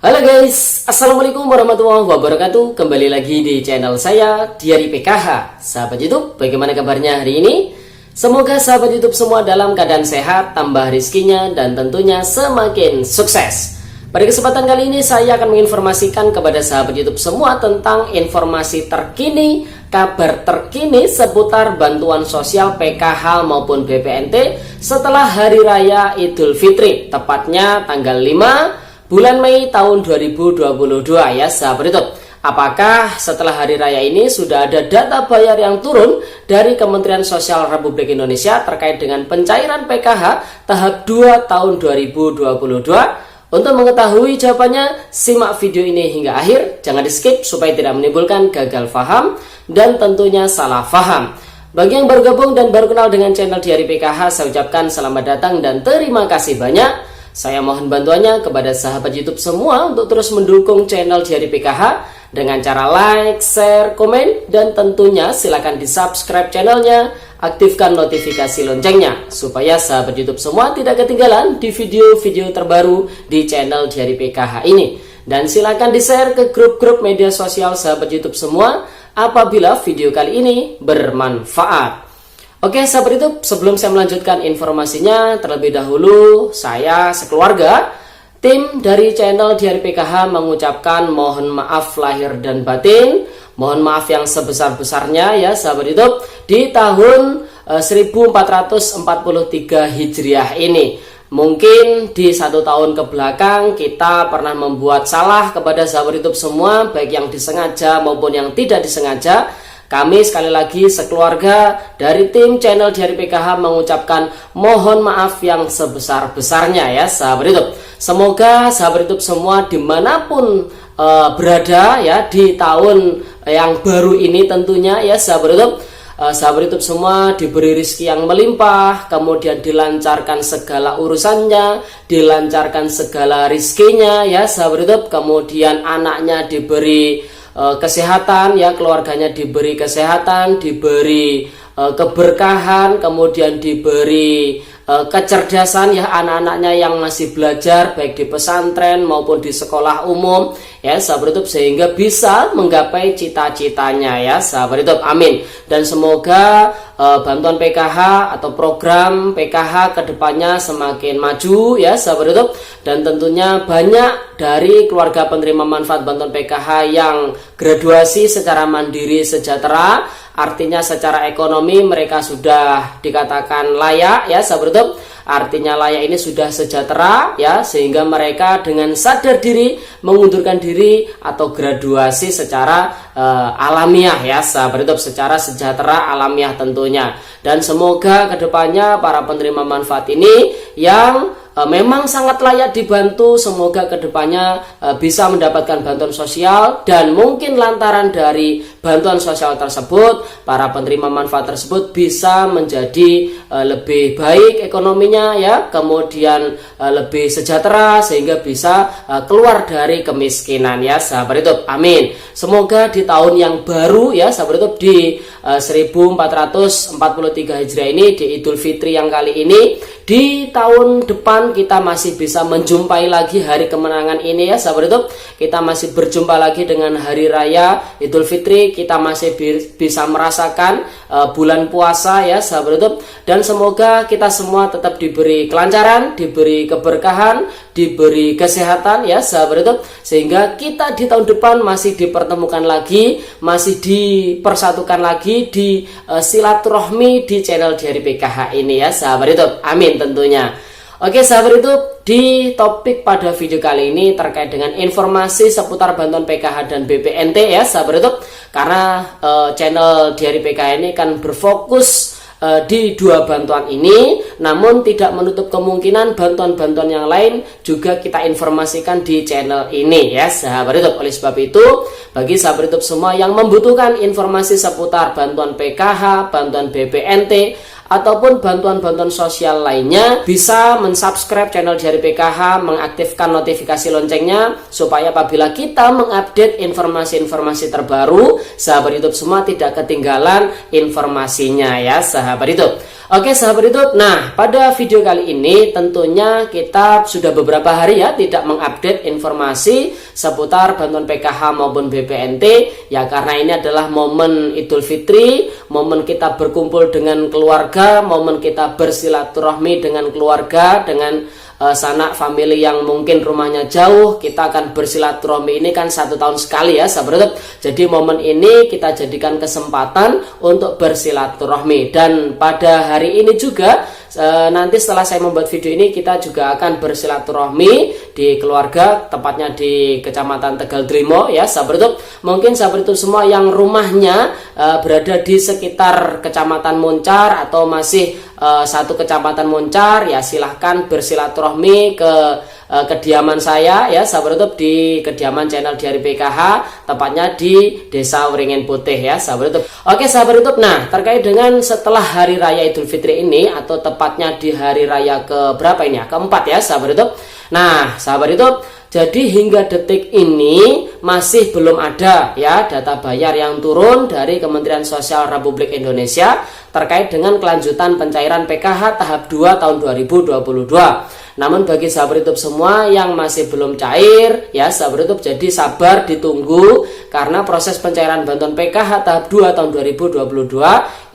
Halo guys, Assalamualaikum warahmatullahi wabarakatuh. Kembali lagi di channel saya, Diari PKH. Sahabat YouTube, bagaimana kabarnya hari ini? Semoga sahabat YouTube semua dalam keadaan sehat, tambah rizkinya, dan tentunya semakin sukses. Pada kesempatan kali ini saya akan menginformasikan kepada sahabat YouTube semua tentang informasi terkini, kabar terkini seputar bantuan sosial PKH maupun BPNT setelah Hari Raya Idul Fitri, tepatnya tanggal 5 bulan Mei tahun 2022 ya sahabat YouTube. Apakah setelah hari raya ini sudah ada data bayar yang turun dari Kementerian Sosial Republik Indonesia terkait dengan pencairan PKH tahap 2 tahun 2022? Untuk mengetahui jawabannya, simak video ini hingga akhir, jangan di skip supaya tidak menimbulkan gagal paham dan tentunya salah paham. Bagi yang baru gabung dan baru kenal dengan channel Diari PKH, saya ucapkan selamat datang dan terima kasih banyak. Saya mohon bantuannya kepada sahabat YouTube semua untuk terus mendukung channel Diari PKH dengan cara like, share, komen, dan tentunya silakan di subscribe channelnya, aktifkan notifikasi loncengnya supaya sahabat YouTube semua tidak ketinggalan di video-video terbaru di channel Diari PKH ini. Dan silakan di share ke grup-grup media sosial sahabat YouTube semua apabila video kali ini bermanfaat. Oke sahabat YouTube, sebelum saya melanjutkan informasinya, terlebih dahulu saya sekeluarga, tim dari channel Diari PKH mengucapkan mohon maaf lahir dan batin, mohon maaf yang sebesar-besarnya ya sahabat YouTube, di tahun 1443 Hijriah ini. Mungkin di 1 tahun ke belakang kita pernah membuat salah kepada sahabat YouTube semua, baik yang disengaja maupun yang tidak disengaja. Kami sekali lagi sekeluarga dari tim channel Diari PKH mengucapkan mohon maaf yang sebesar-besarnya ya sahabat YouTube. Semoga sahabat YouTube semua dimanapun berada ya di tahun yang baru ini tentunya ya sahabat YouTube. Sahabat YouTube semua diberi rezeki yang melimpah, kemudian dilancarkan segala urusannya, dilancarkan segala rizkinya ya sahabat YouTube. Kemudian anaknya diberi kesehatan ya, keluarganya diberi kesehatan, diberi keberkahan, kemudian diberi kecerdasan ya anak-anaknya yang masih belajar baik di pesantren maupun di sekolah umum ya sahabat YouTube, sehingga bisa menggapai cita-citanya ya sahabat YouTube, amin. Dan semoga bantuan PKH atau program PKH kedepannya semakin maju ya sahabat YouTube, dan tentunya banyak dari keluarga penerima manfaat bantuan PKH yang graduasi secara mandiri sejahtera, artinya secara ekonomi mereka sudah dikatakan layak ya sahabat YouTube. Artinya layak ini sudah sejahtera ya, sehingga mereka dengan sadar diri mengundurkan diri atau graduasi secara alamiah ya sahabat YouTube, secara sejahtera alamiah tentunya. Dan semoga kedepannya para penerima manfaat ini yang memang sangat layak dibantu, semoga kedepannya bisa mendapatkan bantuan sosial, dan mungkin lantaran dari bantuan sosial tersebut para penerima manfaat tersebut bisa menjadi lebih baik ekonominya ya, kemudian lebih sejahtera sehingga bisa keluar dari kemiskinan ya sahabat YouTube, amin. Semoga di tahun yang baru ya sahabat YouTube, di 1443 Hijriah ini, di Idul Fitri yang kali ini, di tahun depan kita masih bisa menjumpai lagi hari kemenangan ini ya sahabat YouTube. Kita masih berjumpa lagi dengan hari raya Idul Fitri, kita masih bisa merasakan bulan puasa ya sahabat YouTube. Dan semoga kita semua tetap diberi kelancaran, diberi keberkahan, diberi kesehatan ya sahabat YouTube, sehingga kita di tahun depan masih dipertemukan lagi, masih dipersatukan lagi di silaturahmi di channel Diari PKH ini ya sahabat YouTube, amin tentunya. Oke sahabat YouTube, di topik pada video kali ini terkait dengan informasi seputar bantuan PKH dan BPNT ya sahabat YouTube. Karena channel Diari PKH ini kan berfokus di dua bantuan ini, namun tidak menutup kemungkinan bantuan-bantuan yang lain juga kita informasikan di channel ini ya sahabat YouTube. Oleh sebab itu, bagi sahabat YouTube semua yang membutuhkan informasi seputar bantuan PKH, bantuan BPNT, ataupun bantuan-bantuan sosial lainnya, bisa mensubscribe channel Diari PKH, mengaktifkan notifikasi loncengnya supaya apabila kita mengupdate informasi-informasi terbaru, sahabat YouTube semua tidak ketinggalan informasinya ya sahabat YouTube. Oke sahabat YouTube, nah pada video kali ini tentunya kita sudah beberapa hari ya tidak mengupdate informasi seputar bantuan PKH maupun BPNT ya, karena ini adalah momen Idul Fitri, momen kita berkumpul dengan keluarga, momen kita bersilaturahmi dengan keluarga, dengan sanak famili yang mungkin rumahnya jauh. Kita akan bersilaturahmi ini kan 1 tahun sekali ya sahabat YouTube. Jadi momen ini kita jadikan kesempatan untuk bersilaturahmi, dan pada hari ini juga nanti setelah saya membuat video ini kita juga akan bersilaturahmi di keluarga, tepatnya di Kecamatan Tegal Drimo ya sahabat YouTube. Mungkin sahabat YouTube semua yang rumahnya berada di sekitar Kecamatan Moncar atau masih satu Kecamatan Moncar ya, silahkan bersilaturahmi ke kediaman saya ya sahabat YouTube, di kediaman channel Diari PKH, tepatnya di Desa Wringin Putih ya sahabat YouTube. Oke sahabat YouTube, nah terkait dengan setelah Hari Raya Idul Fitri ini, atau tepatnya di Hari Raya ke berapa ini ya, keempat ya sahabat YouTube. Nah sahabat YouTube, jadi hingga detik ini masih belum ada ya data bayar yang turun dari Kementerian Sosial Republik Indonesia terkait dengan kelanjutan pencairan PKH tahap 2 tahun 2022. Namun bagi sahabat YouTube semua yang masih belum cair ya sahabat YouTube, jadi sabar ditunggu, karena proses pencairan bantuan PKH tahap 2 tahun 2022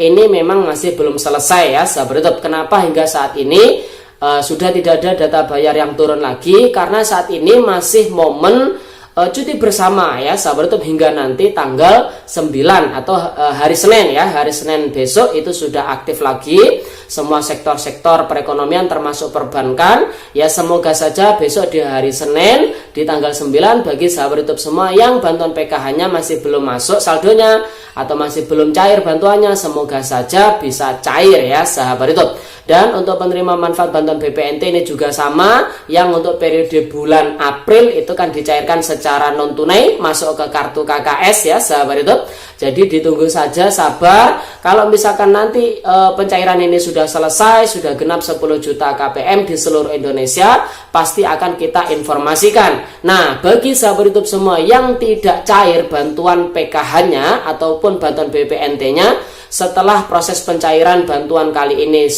ini memang masih belum selesai ya sahabat YouTube. Kenapa hingga saat ini sudah tidak ada data bayar yang turun lagi? Karena saat ini masih momen cuti bersama ya sahabat YouTube, hingga nanti tanggal 9 atau hari Senin ya, hari Senin besok itu sudah aktif lagi semua sektor-sektor perekonomian termasuk perbankan ya. Semoga saja besok di hari Senin di tanggal 9 bagi sahabat YouTube semua yang bantuan PKH-nya masih belum masuk saldonya atau masih belum cair bantuannya, semoga saja bisa cair ya sahabat YouTube. Dan untuk penerima manfaat bantuan BPNT ini juga sama, yang untuk periode bulan April itu kan dicairkan secara non tunai masuk ke kartu KKS ya sahabat YouTube. Jadi ditunggu saja, sabar. Kalau misalkan nanti pencairan ini sudah selesai, sudah genap 10 juta KPM di seluruh Indonesia, pasti akan kita informasikan. Nah bagi sahabat YouTube semua yang tidak cair bantuan PKH-nya ataupun bantuan BPNT-nya setelah proses pencairan bantuan kali ini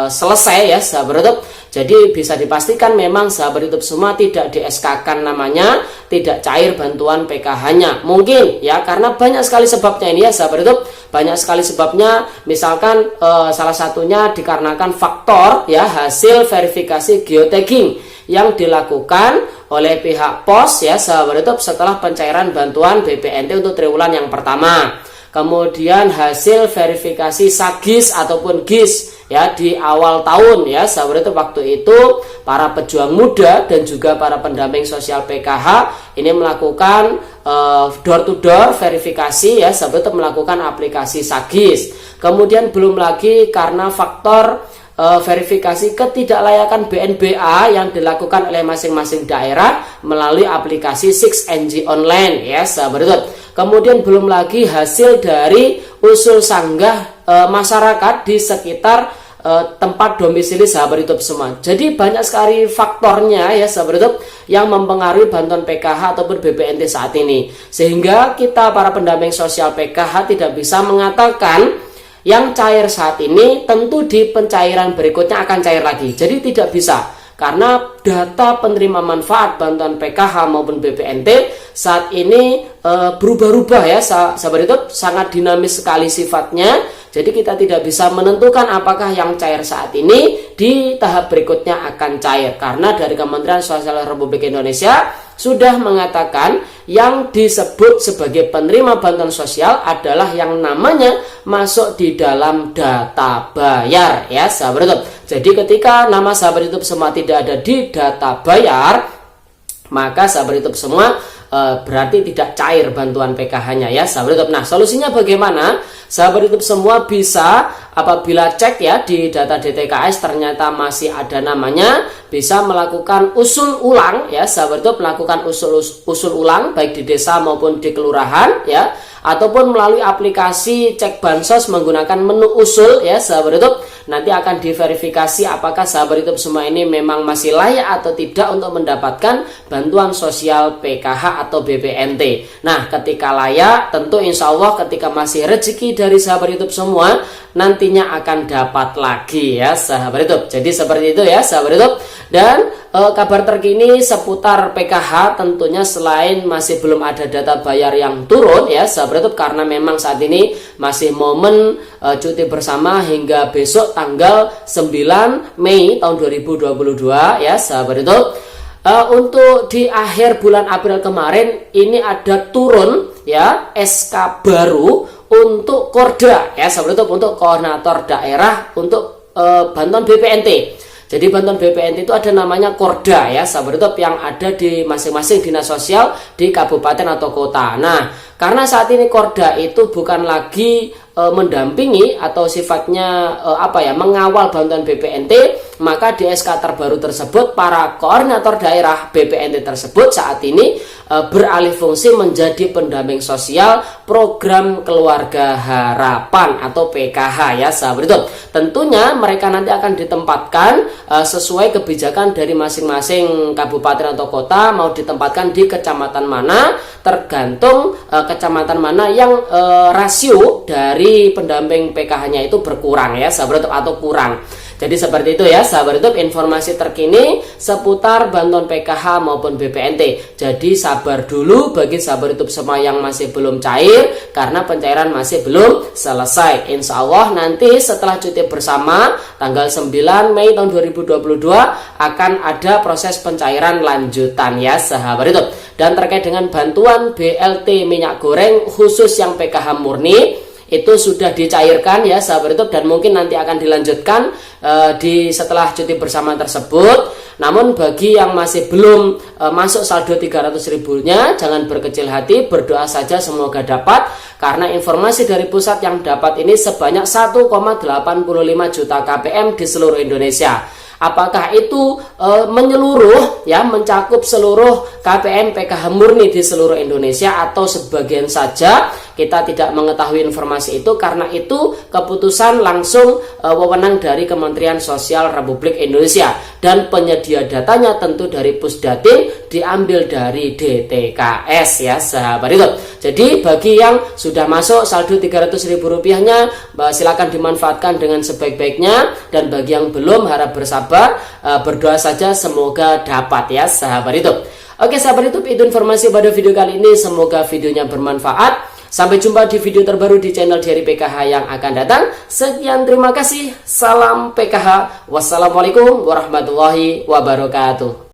selesai ya sahabat YouTube, jadi bisa dipastikan memang sahabat YouTube semua tidak di SK-kan namanya, tidak cair bantuan PKH-nya. Mungkin ya karena banyak sekali sebabnya ini ya sahabat YouTube, banyak sekali sebabnya. Misalkan salah satunya dikarenakan faktor ya hasil verifikasi geotagging yang dilakukan oleh pihak POS ya sahabat YouTube setelah pencairan bantuan BPNT untuk triwulan yang pertama. Kemudian hasil verifikasi SAGIS ataupun GIS ya di awal tahun ya sahabat itu, waktu itu para pejuang muda dan juga para pendamping sosial PKH ini melakukan door to door verifikasi ya sahabat itu, melakukan aplikasi SAGIS. Kemudian belum lagi karena faktor verifikasi ketidaklayakan BNBA yang dilakukan oleh masing-masing daerah melalui aplikasi 6NG online ya sahabat YouTube. Kemudian belum lagi hasil dari usul sanggah masyarakat di sekitar tempat domisili sahabat YouTube semua. Jadi banyak sekali faktornya ya sahabat YouTube yang mempengaruhi bantuan PKH ataupun BPNT saat ini, sehingga kita para pendamping sosial PKH tidak bisa mengatakan yang cair saat ini tentu di pencairan berikutnya akan cair lagi. Jadi tidak bisa, karena data penerima manfaat bantuan PKH maupun BPNT saat ini berubah-ubah ya sahabat YouTube, sangat dinamis sekali sifatnya. Jadi kita tidak bisa menentukan apakah yang cair saat ini di tahap berikutnya akan cair, karena dari Kementerian Sosial Republik Indonesia sudah mengatakan yang disebut sebagai penerima bantuan sosial adalah yang namanya masuk di dalam data bayar ya sahabat YouTube. Jadi ketika nama sahabat YouTube semua tidak ada di data bayar, maka sahabat YouTube semua berarti tidak cair bantuan PKH-nya ya sahabat YouTube. Nah solusinya bagaimana? Sahabat YouTube semua bisa apabila cek ya di data DTKS ternyata masih ada namanya, bisa melakukan usul ulang ya sahabat YouTube, melakukan usul ulang baik di desa maupun di kelurahan ya, ataupun melalui aplikasi cek bansos menggunakan menu usul ya sahabat YouTube, nanti akan diverifikasi apakah sahabat YouTube semua ini memang masih layak atau tidak untuk mendapatkan bantuan sosial PKH atau BPNT. Nah, ketika layak, tentu insya Allah ketika masih rezeki dari sahabat YouTube semua, nantinya akan dapat lagi ya sahabat YouTube. Jadi seperti itu ya sahabat YouTube. Dan kabar terkini seputar PKH tentunya selain masih belum ada data bayar yang turun ya sahabat YouTube, karena memang saat ini masih momen cuti bersama hingga besok tanggal 9 Mei tahun 2022 ya sahabat YouTube. Untuk di akhir bulan April kemarin ini ada turun ya SK baru untuk Korda ya sahabat YouTube, untuk koordinator daerah untuk bantuan BPNT. Jadi bantuan BPNT itu ada namanya Korda ya sahabat YouTube, yang ada di masing-masing dinas sosial di kabupaten atau kota. Nah, karena saat ini Korda itu bukan lagi mendampingi atau sifatnya mengawal bantuan BPNT, maka di SK terbaru tersebut para koordinator daerah BPNT tersebut saat ini beralih fungsi menjadi pendamping sosial program Keluarga Harapan atau PKH ya sahabat YouTube. Tentunya mereka nanti akan ditempatkan sesuai kebijakan dari masing-masing kabupaten atau kota, mau ditempatkan di kecamatan mana, tergantung kecamatan mana yang rasio dari pendamping PKH-nya itu berkurang ya sahabat YouTube, atau kurang. Jadi seperti itu ya sahabat YouTube, informasi terkini seputar bantuan PKH maupun BPNT. Jadi sabar dulu bagi sahabat YouTube semua yang masih belum cair, karena pencairan masih belum selesai. Insya Allah nanti setelah cuti bersama tanggal 9 Mei tahun 2022 akan ada proses pencairan lanjutan ya sahabat YouTube. Dan terkait dengan bantuan BLT minyak goreng khusus yang PKH murni, itu sudah dicairkan ya sahabat YouTube, dan mungkin nanti akan dilanjutkan di setelah cuti bersama tersebut. Namun bagi yang masih belum masuk saldo 300 ribunya, jangan berkecil hati, berdoa saja semoga dapat, karena informasi dari pusat yang dapat ini sebanyak 1,85 juta KPM di seluruh Indonesia. Apakah itu menyeluruh ya, mencakup seluruh KPM PKH murni di seluruh Indonesia atau sebagian saja, kita tidak mengetahui informasi itu, karena itu keputusan langsung wewenang dari Kementerian Sosial Republik Indonesia, dan penyedia datanya tentu dari Pusdatin, diambil dari DTKS ya sahabat itu. Jadi bagi yang sudah masuk saldo 300 ribu rupiahnya, silakan dimanfaatkan dengan sebaik-baiknya, dan bagi yang belum harap bersabar, berdoa saja semoga dapat ya sahabat itu. Oke sahabat YouTube, itu informasi pada video kali ini, semoga videonya bermanfaat. Sampai jumpa di video terbaru di channel Diary PKH yang akan datang. Sekian, terima kasih. Salam PKH. Wassalamualaikum warahmatullahi wabarakatuh.